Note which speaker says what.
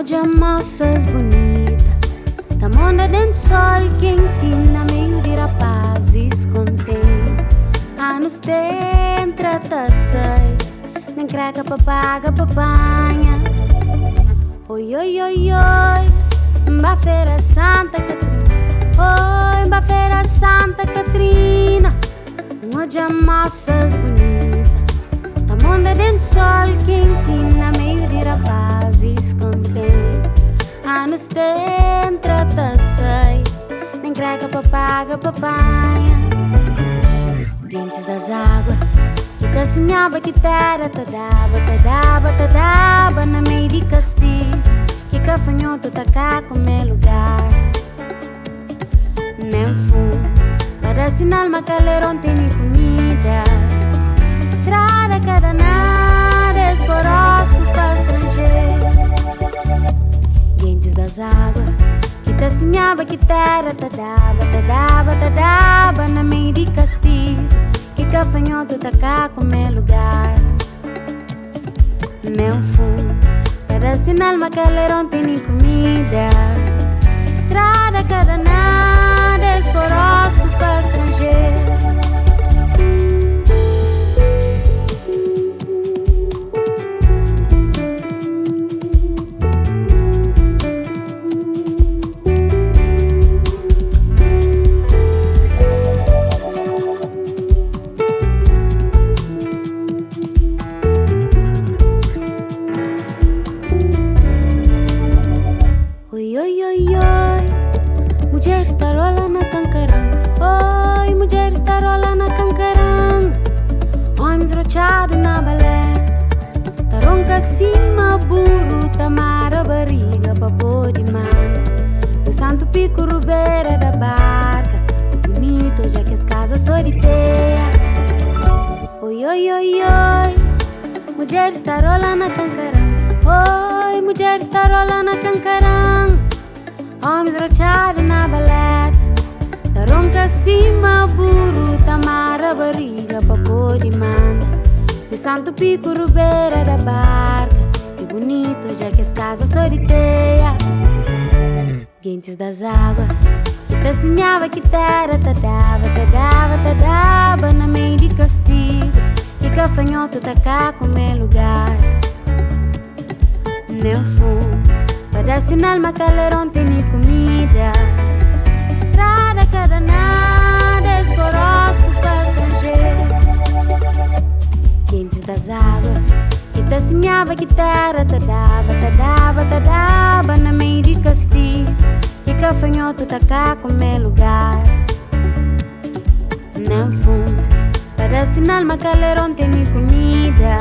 Speaker 1: Hoje a moças bonita, tá onda dentro do sol quentina, meio de rapazes contente. Anos tem trata-se, nem craca papaga papanha. Oi, oi, oi, oi, mba feira Santa Catrina. Oi, mba feira Santa Catrina. Hoje a moças bonita, tá onda dentro do sol quentina, meio de rapazes contente. Anos tem trata-se, nem craca papaga papanha. Dentes das águas, que te sonhava que terra te dava na meio de castigo, que cafanhoto tá cá como é lugar. Nem fumo, para sinal macaleirão tem comida. Estrada cada nada, esporosto para estrangeiro. Dentes das águas, que te sonhava que terra te dava na meio de castigo, que cafanhoto tá cá como é lugar. Nem fumo, para sinal macaleirão tem comida. Estrada cada nada, esporosto para estrangeiro. Mulher está rola na cancaranga. Oi, mulher está rola na cancaranga. Homens rochados na balé. Taronca acima, burro, tamara barriga pra pôr de mana. O santo pico rubeira da barca. O bonito já que as casas soriteia. Oi, oi, oi, oi, mulher está rola na cancaranga. Oi, mulher está rola na cancaranga. Homens rochados na baleta, taronca acima, burro, tamara barriga pra pôr de mana. O santo pico rubeira da barca, que bonito já que as casas soriteia. Dentes das águas, que te sonhava que terra te dava na meio de castigo, que cafanhoto tá cá como é lugar. Nem fumo, para sinal macaleirão tem comida. Estrada cada nada, esporosto para estrangeiro. Dentes das águas, que te sonhava que terra te dava na meio de castigo, que cafanhoto tá cá como é lugar. Nem fumo, para sinal macaleirão tem comida.